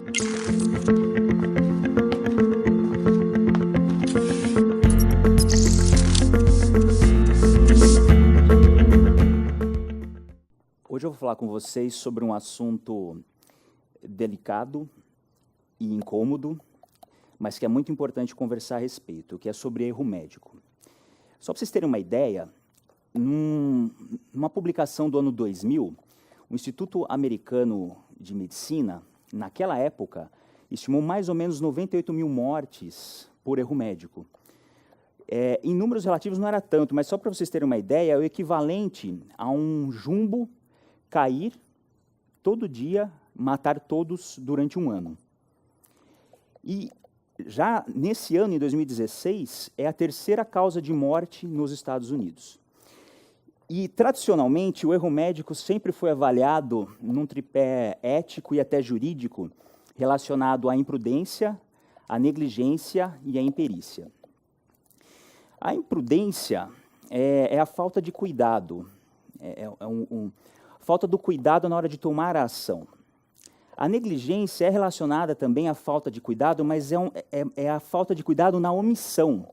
Hoje eu vou falar com vocês sobre um assunto delicado e incômodo, mas que é muito importante conversar a respeito, que é sobre erro médico. Só para vocês terem uma ideia, numa publicação do ano 2000, o Instituto Americano de Medicina, naquela época, estimou mais ou menos 98 mil mortes por erro médico. Em números relativos não era tanto, mas só para vocês terem uma ideia, é o equivalente a um jumbo cair todo dia, matar todos durante um ano. E já nesse ano, em 2016, é a terceira causa de morte nos Estados Unidos. E, tradicionalmente, o erro médico sempre foi avaliado num tripé ético e até jurídico relacionado à imprudência, à negligência e à imperícia. A imprudência é a falta de cuidado, falta do cuidado na hora de tomar a ação. A negligência é relacionada também à falta de cuidado, mas é a falta de cuidado na omissão.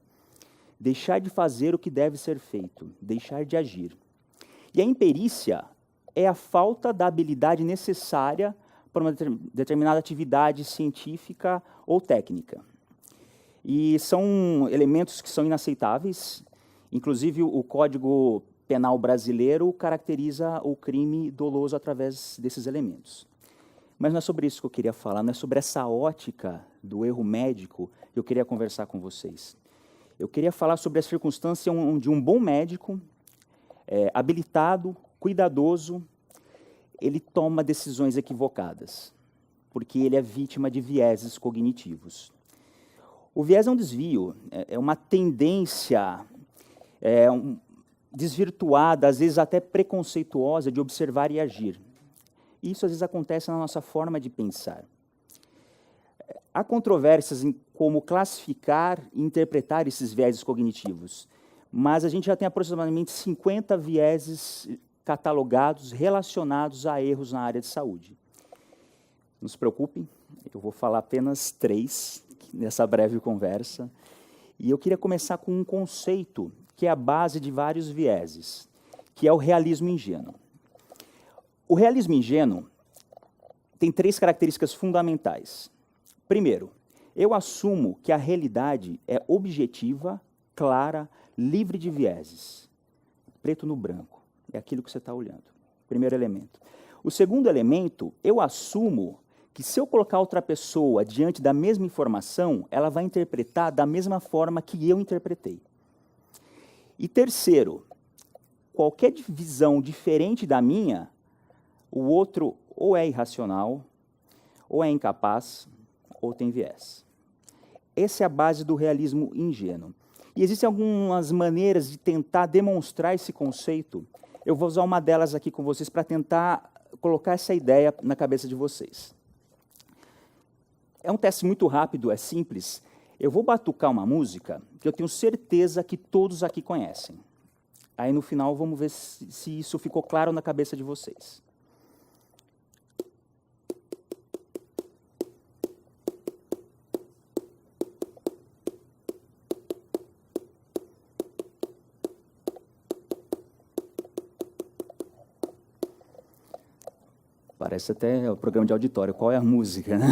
Deixar de fazer o que deve ser feito, deixar de agir. E a imperícia é a falta da habilidade necessária para uma determinada atividade científica ou técnica. E são elementos que são inaceitáveis, inclusive o Código Penal brasileiro caracteriza o crime doloso através desses elementos. Mas não é sobre isso que eu queria falar, não é sobre essa ótica do erro médico que eu queria conversar com vocês. Eu queria falar sobre a circunstância onde um bom médico, habilitado, cuidadoso, ele toma decisões equivocadas, porque ele é vítima de vieses cognitivos. O viés é um desvio, é uma tendência desvirtuada, às vezes até preconceituosa, de observar e agir. Isso, às vezes, acontece na nossa forma de pensar. Há controvérsias em como classificar e interpretar esses vieses cognitivos, mas a gente já tem aproximadamente 50 vieses catalogados relacionados a erros na área de saúde. Não se preocupem, eu vou falar apenas 3 nessa breve conversa. E eu queria começar com um conceito que é a base de vários vieses, que é o realismo ingênuo. O realismo ingênuo tem 3 características fundamentais. Primeiro, eu assumo que a realidade é objetiva, clara, livre de vieses. Preto no branco, é aquilo que você está olhando. Primeiro elemento. O segundo elemento, eu assumo que se eu colocar outra pessoa diante da mesma informação, ela vai interpretar da mesma forma que eu interpretei. E terceiro, qualquer visão diferente da minha, o outro ou é irracional, ou é incapaz, ou tem viés. Essa é a base do realismo ingênuo. E existem algumas maneiras de tentar demonstrar esse conceito. Eu vou usar uma delas aqui com vocês para tentar colocar essa ideia na cabeça de vocês. É um teste muito rápido, é simples. Eu vou batucar uma música que eu tenho certeza que todos aqui conhecem. Aí, no final, vamos ver se isso ficou claro na cabeça de vocês. Parece até o programa de auditório. Qual é a música, né?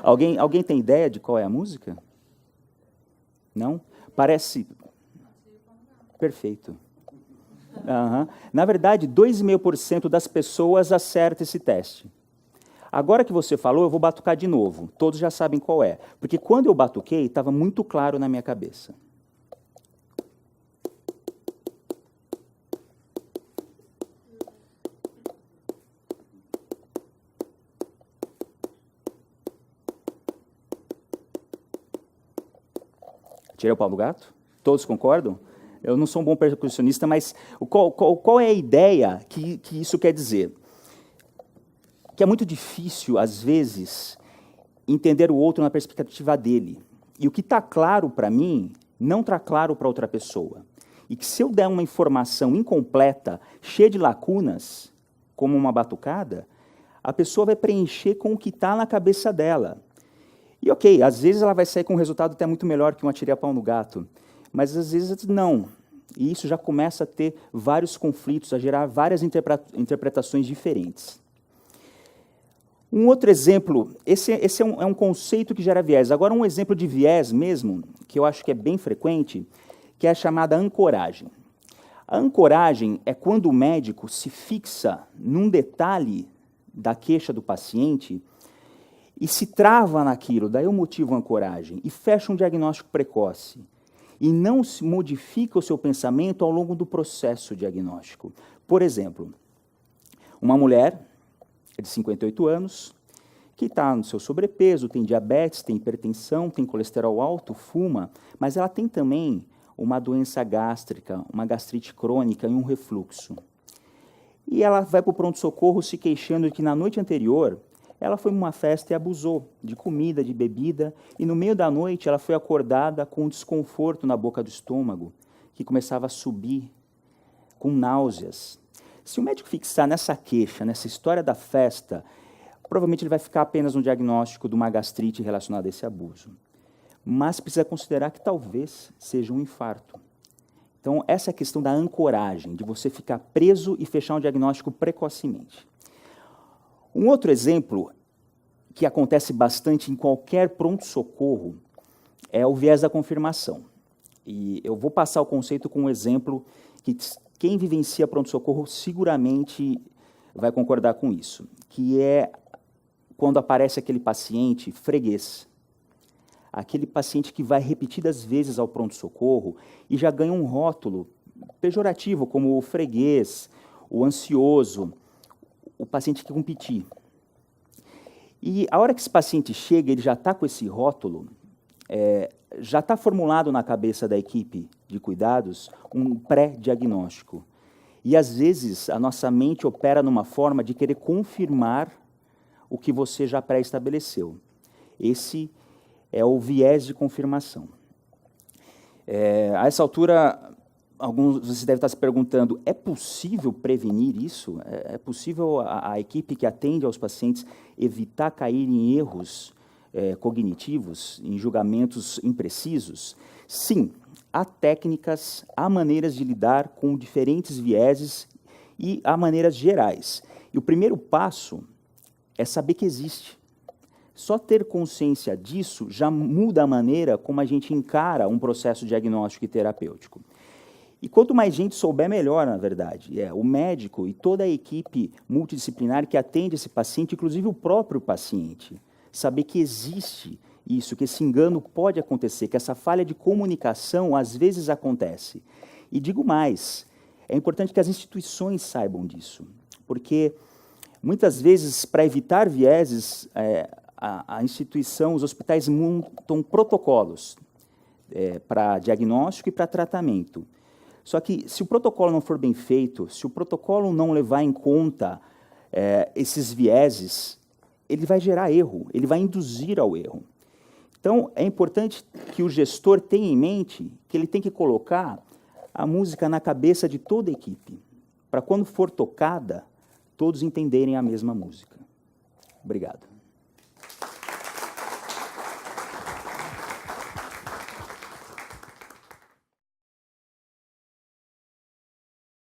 Alguém tem ideia de qual é a música? Não? Parece... Perfeito. Uhum. Na verdade, 2,5% das pessoas acertam esse teste. Agora que você falou, eu vou batucar de novo. Todos já sabem qual é. Porque quando eu batuquei, estava muito claro na minha cabeça. Tirei o pau do gato? Todos concordam? Eu não sou um bom percussionista, mas qual é a ideia que isso quer dizer? Que é muito difícil, às vezes, entender o outro na perspectiva dele. E o que está claro para mim, não está claro para outra pessoa. E que se eu der uma informação incompleta, cheia de lacunas, como uma batucada, a pessoa vai preencher com o que está na cabeça dela. E ok, às vezes ela vai sair com um resultado até muito melhor que um atire-a-pau no gato, mas às vezes não. E isso já começa a ter vários conflitos, a gerar várias interpretações diferentes. Um outro exemplo, esse é um conceito que gera viés. Agora, um exemplo de viés mesmo, que eu acho que é bem frequente, que é a chamada ancoragem. A ancoragem é quando o médico se fixa num detalhe da queixa do paciente e se trava naquilo, daí o motivo ancoragem, e fecha um diagnóstico precoce. E não se modifica o seu pensamento ao longo do processo diagnóstico. Por exemplo, uma mulher de 58 anos, que está no seu sobrepeso, tem diabetes, tem hipertensão, tem colesterol alto, fuma, mas ela tem também uma doença gástrica, uma gastrite crônica e um refluxo. E ela vai para o pronto-socorro se queixando de que na noite anterior ela foi numa festa e abusou de comida, de bebida, e no meio da noite ela foi acordada com um desconforto na boca do estômago, que começava a subir, com náuseas. Se o médico fixar nessa queixa, nessa história da festa, provavelmente ele vai ficar apenas no diagnóstico de uma gastrite relacionada a esse abuso. Mas precisa considerar que talvez seja um infarto. Então, essa é a questão da ancoragem, de você ficar preso e fechar um diagnóstico precocemente. Um outro exemplo, que acontece bastante em qualquer pronto-socorro, é o viés da confirmação. E eu vou passar o conceito com um exemplo que quem vivencia pronto-socorro seguramente vai concordar com isso, que é quando aparece aquele paciente freguês, aquele paciente que vai repetidas vezes ao pronto-socorro e já ganha um rótulo pejorativo, como o freguês, o ansioso, o paciente que competir. E a hora que esse paciente chega, ele já está com esse rótulo, já está formulado na cabeça da equipe de cuidados um pré-diagnóstico. E, às vezes, a nossa mente opera numa forma de querer confirmar o que você já pré-estabeleceu. Esse é o viés de confirmação. A essa altura, alguns de vocês devem estar se perguntando, é possível prevenir isso? É possível a equipe que atende aos pacientes evitar cair em erros cognitivos, em julgamentos imprecisos? Sim, há técnicas, há maneiras de lidar com diferentes vieses e há maneiras gerais. E o primeiro passo é saber que existe. Só ter consciência disso já muda a maneira como a gente encara um processo diagnóstico e terapêutico. E quanto mais gente souber, melhor, na verdade. O médico e toda a equipe multidisciplinar que atende esse paciente, inclusive o próprio paciente, saber que existe isso, que esse engano pode acontecer, que essa falha de comunicação às vezes acontece. E digo mais, é importante que as instituições saibam disso, porque muitas vezes, para evitar vieses, a instituição, os hospitais montam protocolos para diagnóstico e para tratamento. Só que, se o protocolo não for bem feito, se o protocolo não levar em conta esses vieses, ele vai gerar erro, ele vai induzir ao erro. Então, é importante que o gestor tenha em mente que ele tem que colocar a música na cabeça de toda a equipe, para quando for tocada, todos entenderem a mesma música. Obrigado.